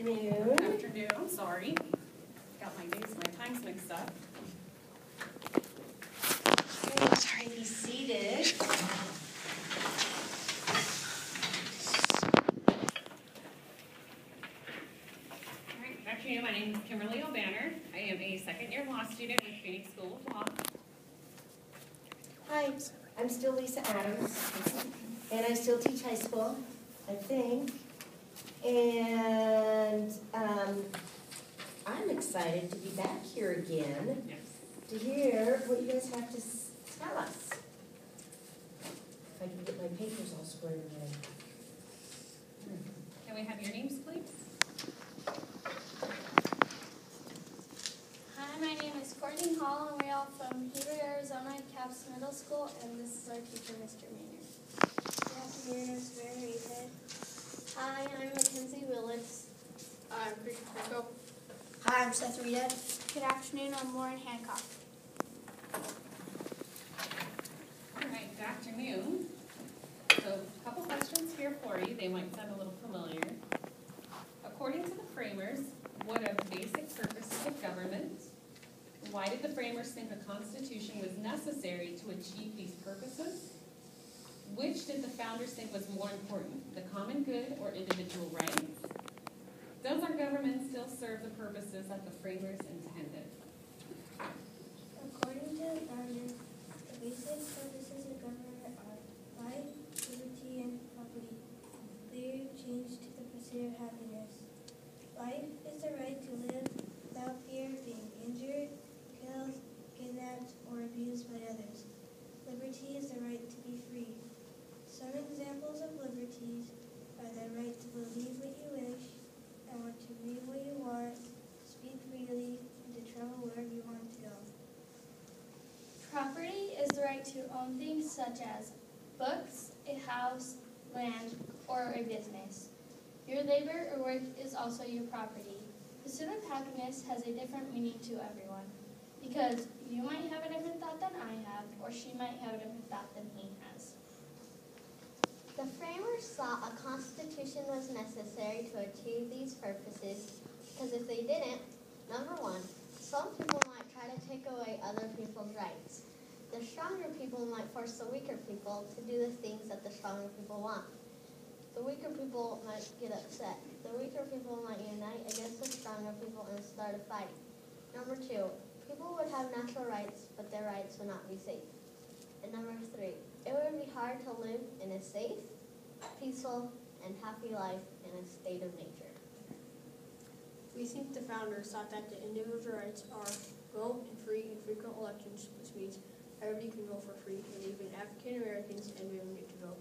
afternoon. Good afternoon, sorry. Got my days, my times mixed up. Sorry, be seated. All right, good afternoon. My name is Kimberly O'Banner. I am a second-year law student with Phoenix School of Law. Hi, I'm still Lisa Adams, and I still teach high school, I think. And I'm excited to be back here again Yes. to hear what you guys have to tell us. If I can get my papers all squared away. Can we have your names, please? Hi, my name is Courtney Hall, and we're all from Heber, Arizona, Caps Middle School, and this is our teacher, Mr. Maynard. Good afternoon, Ms. Reed. Hi, I'm Mackenzie Willis. I'm Chris Franco. Hi, I'm Seth Reed. Good afternoon, I'm Lauren Hancock. All right, good afternoon. So, a couple questions here for you. They might sound a little familiar. According to the framers, what are the basic purposes of government? Why did the framers think a constitution was necessary to achieve these purposes? Which did the founders think was more important, the common good or individual rights? Does our government still serve the purposes that the framers intended? According to the founders, the basic purposes of government are life, liberty, and property. They changed to the pursuit of happiness. Life is the right to live without fear of being injured, killed, kidnapped, or abused by others. Liberty is the right to be free. Some examples of liberties are the right to believe what you wish, and want to read what you want, speak freely, and to travel wherever you want to go. Property is the right to own things such as books, a house, land, or a business. Your labor or work is also your property. The pursuit of happiness has a different meaning to everyone, because you might have a different thought than I have, or she might have a different thought than he has. The framers thought a constitution was necessary to achieve these purposes because if they didn't, number one, some people might try to take away other people's rights. The stronger people might force the weaker people to do the things that the stronger people want. The weaker people might get upset. The weaker people might unite against the stronger people and start a fight. Number two, people would have natural rights, but their rights would not be safe. And number three, it would be hard to live in a safe, peaceful, and happy life in a state of nature. We think the founders thought that the individual rights are vote in free and frequent elections, which means everybody can vote for free, and even African Americans and women get to vote.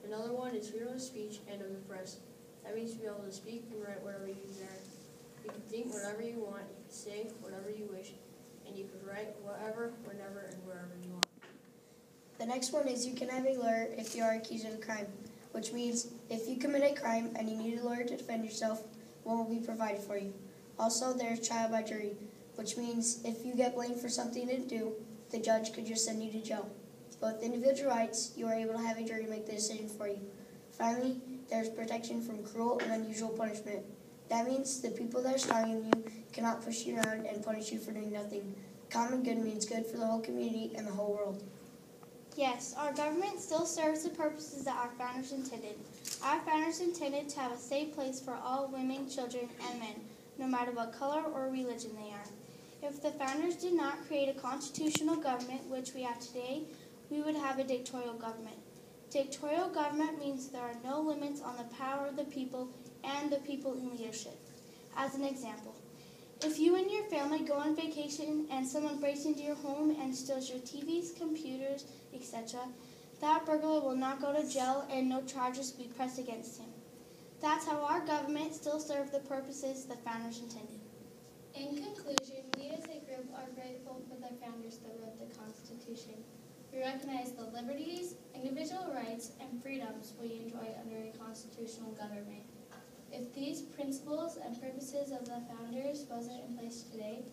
Another one is freedom of speech and of the press. That means to be able to speak and write whatever you desire. You can think whatever you want, you can say whatever you wish, and you can write whatever, whenever, and wherever you want. The next one is you can have a lawyer if you are accused of a crime, which means if you commit a crime and you need a lawyer to defend yourself, one will be provided for you. Also, there is trial by jury, which means if you get blamed for something you didn't do, the judge could just send you to jail. Both individual rights, you are able to have a jury make the decision for you. Finally, there is protection from cruel and unusual punishment. That means the people that are stronger than you cannot push you around and punish you for doing nothing. Common good means good for the whole community and the whole world. Yes, our government still serves the purposes that our founders intended. Our founders intended to have a safe place for all women, children, and men, no matter what color or religion they are. If the founders did not create a constitutional government, which we have today, we would have a dictatorial government. Dictatorial government means there are no limits on the power of the people and the people in leadership. As an example, if you and your family go on vacation and someone breaks into your home and steals your TVs, computers, etc., that burglar will not go to jail and no charges will be pressed against him. That's how our government still served the purposes the founders intended. In conclusion, we as a group are grateful for the founders that wrote the Constitution. We recognize the liberties, individual rights, and freedoms we enjoy under a constitutional government. If these principles and purposes of the founders wasn't in place today,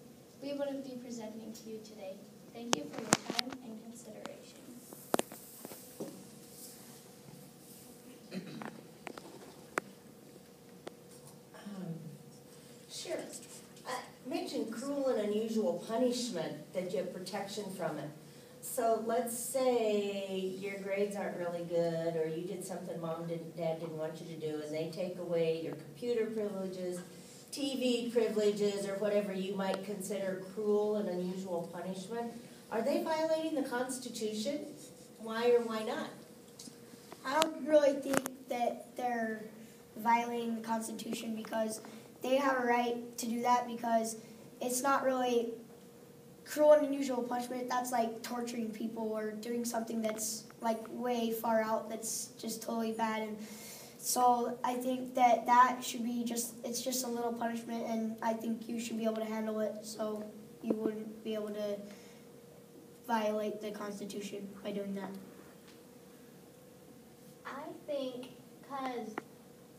we wouldn't be presenting to you today. Thank you for your time and consideration. punishment, that you have protection from it. So let's say your grades aren't really good, or you did something dad didn't want you to do, and they take away your computer privileges, TV privileges, or whatever you might consider cruel and unusual punishment. Are they violating the Constitution? Why or why not? I don't really think that they're violating the Constitution because they have a right to do that because it's not really cruel and unusual punishment. That's like torturing people or doing something that's like way far out that's just totally bad. And so I think that should be it's just a little punishment, and I think you should be able to handle it so you wouldn't be able to violate the Constitution by doing that. I think because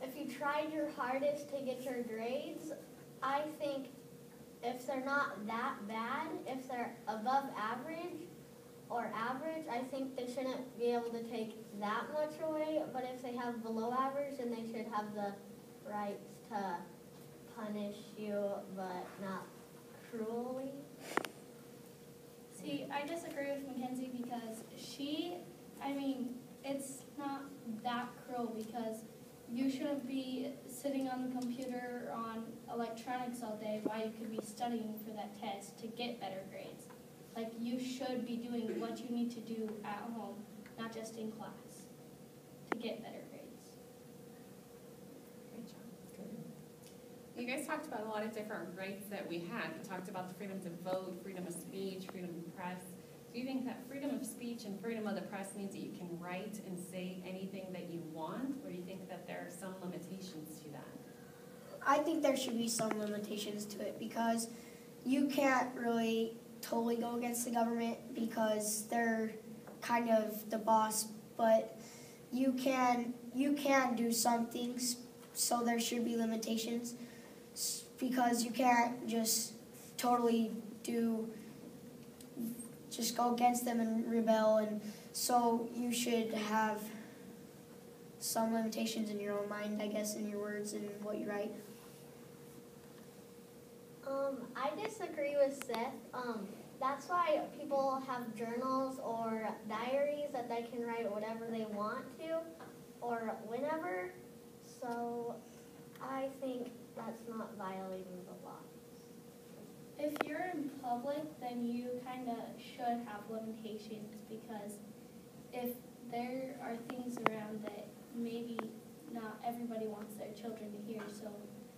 if you tried your hardest to get your grades, I think if they're not that bad, if they're above average or average, I think they shouldn't be able to take that much away. But if they have below average, then they should have the right to punish you, but not cruelly. See, I disagree with Mackenzie because it's not that cruel because you shouldn't be sitting on the computer or on electronics all day while you could be studying for that test to get better grades. Like, you should be doing what you need to do at home, not just in class, to get better grades. Great job. You guys talked about a lot of different rights that we had. We talked about the freedom to vote, freedom of speech, freedom of press. Do you think that freedom of speech and freedom of the press means that you can write and say anything that you want, or do you think that there are some limitations to that? I think there should be some limitations to it because you can't really totally go against the government because they're kind of the boss, but you can do some things, so there should be limitations because you can't just totally just go against them and rebel, and so you should have some limitations in your own mind, I guess, in your words and what you write. I disagree with Seth. That's why people have journals or diaries that they can write whatever they want to or whenever. So I think that's not violating the law. If you're in public, then you kind of should have limitations because if there are things around that maybe not everybody wants their children to hear, so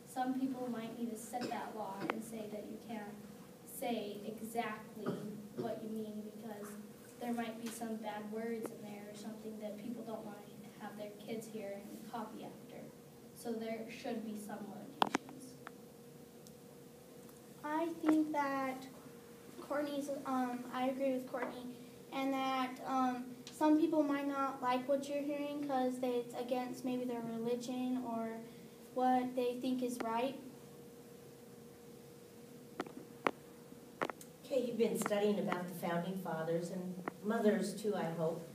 some people might need to set that law and say that you can't say exactly what you mean because there might be some bad words in there or something that people don't want to have their kids hear and copy after. So there should be some limitations. I think that I agree with Courtney, and that some people might not like what you're hearing because it's against maybe their religion or what they think is right. Okay, you've been studying about the Founding Fathers and mothers too, I hope.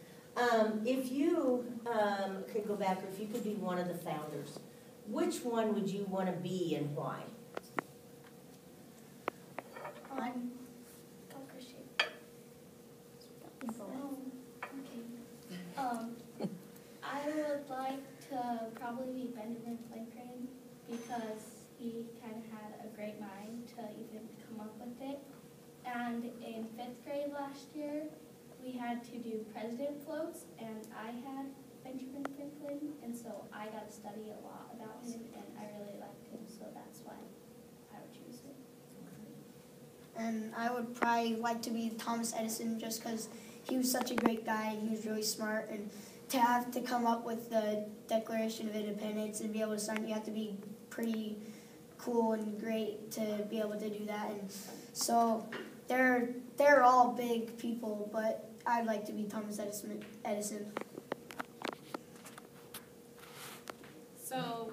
If you could go back, or if you could be one of the founders, which one would you want to be and why? I would like to probably be Benjamin Franklin because he kind of had a great mind to even come up with it. And in 5th grade last year, we had to do president floats, and I had Benjamin Franklin, and so I got to study a lot about him, and I really liked him, so that's why I would choose him. And I would probably like to be Thomas Edison just because he was such a great guy and he was really smart. And to have to come up with the Declaration of Independence and be able to sign it, you have to be pretty cool and great to be able to do that. And so they're all big people, but I'd like to be Thomas Edison. So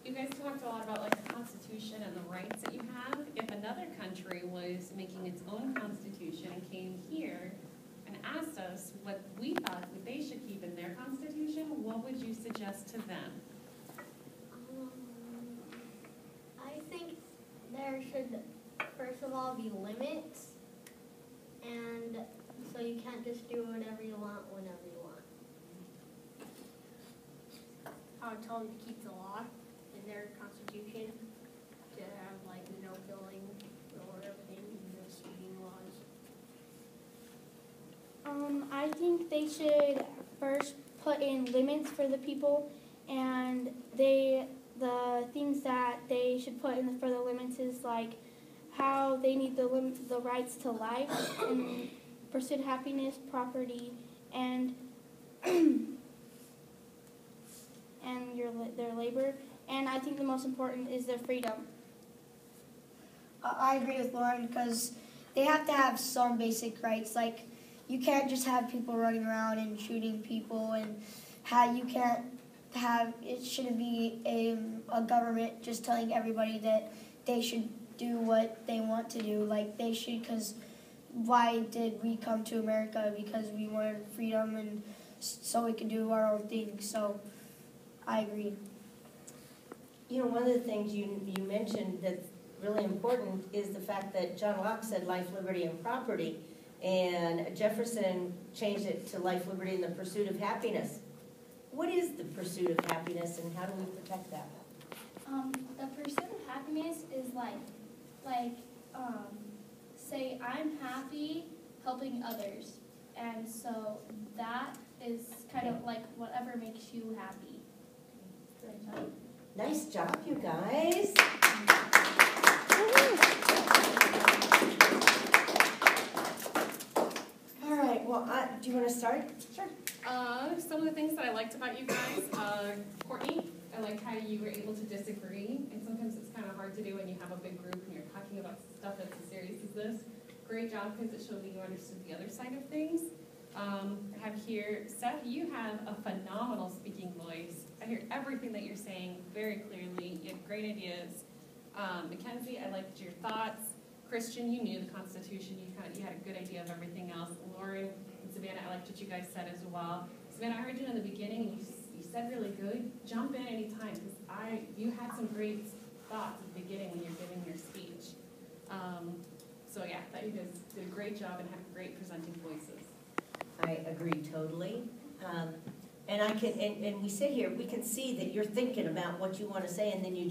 you guys talked a lot about like the Constitution and the rights that you have. If another country was making its own Constitution and came here and asked us what we thought that they should keep in their Constitution, what would you suggest to them? I think there should, first of all, be limits want to tell them to keep the law in their constitution, to have like no killing or everything, no speeding laws. I think they should first put in limits for the people, and the things that they should put in for the limits is like how they need the rights to life and pursuit of happiness, property, and their labor. And I think the most important is their freedom. I agree with Lauren because they have to have some basic rights. Like, you can't just have people running around and shooting people, and it shouldn't be a government just telling everybody that they should do what they want to do. Like, they should, because why did we come to America? Because we wanted freedom and so we could do our own thing. So I agree. You know, one of the things you mentioned that's really important is the fact that John Locke said life, liberty, and property, and Jefferson changed it to life, liberty, and the pursuit of happiness. What is the pursuit of happiness, and how do we protect that? The pursuit of happiness is say I'm happy helping others, and so that is kind of like whatever makes you happy. Nice job, you guys. All right, well, do you want to start? Sure. Some of the things that I liked about you guys, Courtney, I like how you were able to disagree, and sometimes it's kind of hard to do when you have a big group and you're talking about stuff that's as serious as this. Great job, because it showed that you understood the other side of things. I have here, Seth, you have a phenomenal speaking voice. I hear everything that you're saying very clearly. You have great ideas. Mackenzie, I liked your thoughts. Christian, you knew the Constitution. You had a good idea of everything else. Lauren and Savannah, I liked what you guys said as well. Savannah, I heard you in the beginning, and you said really good. Jump in anytime, because you had some great thoughts at the beginning when you're giving your speech. So yeah, I thought you guys did a great job and have great presenting voices. I agree totally. And we sit here, we can see that you're thinking about what you want to say, and then you're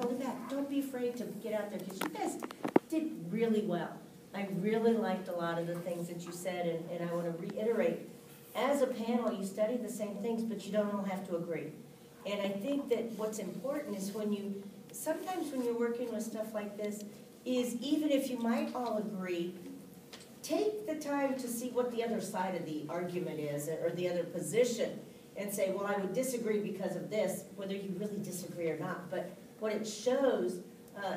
holding back. Don't be afraid to get out there, because you guys did really well. I really liked a lot of the things that you said, and I want to reiterate, as a panel, you study the same things, but you don't all have to agree. And I think that what's important is sometimes when you're working with stuff like this, is even if you might all agree, take the time to see what the other side of the argument is, or the other position, and say, well, I would disagree because of this, whether you really disagree or not. But what it shows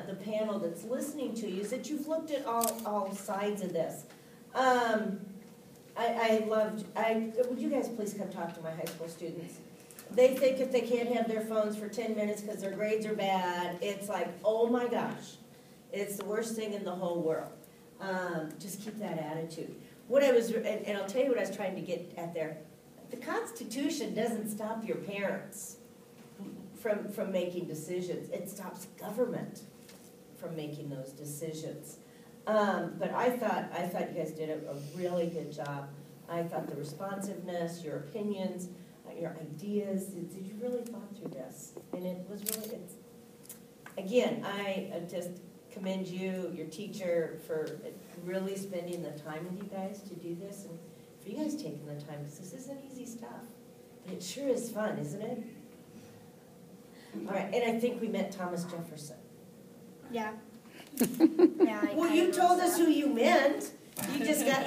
the panel that's listening to you is that you've looked at all sides of this. Would you guys please come talk to my high school students? They think if they can't have their phones for 10 minutes because their grades are bad, it's like, oh my gosh, it's the worst thing in the whole world. Just keep that attitude. And I'll tell you what I was trying to get at there. The Constitution doesn't stop your parents from making decisions. It stops government from making those decisions. But I thought you guys did a really good job. I thought the responsiveness, your opinions, your ideas, you really thought through this. And it was really, again, I just commend you, your teacher, for really spending the time with you guys to do this, and for you guys taking the time, because this isn't easy stuff. But it sure is fun, isn't it? All right, and I think we met Thomas Jefferson. Yeah. Well, you told us who you meant. You just got,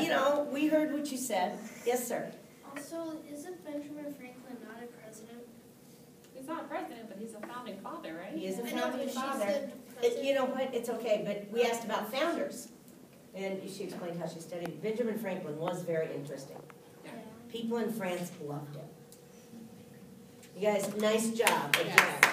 we heard what you said. Yes, sir. Also, isn't Benjamin Franklin not a president? He's not a president, but he's a founding father, right? He is a founding father. You know what? It's okay, but we asked about founders. And she explained how she studied. Benjamin Franklin was very interesting. Yeah. People in France loved him. You guys, nice job again. Yes.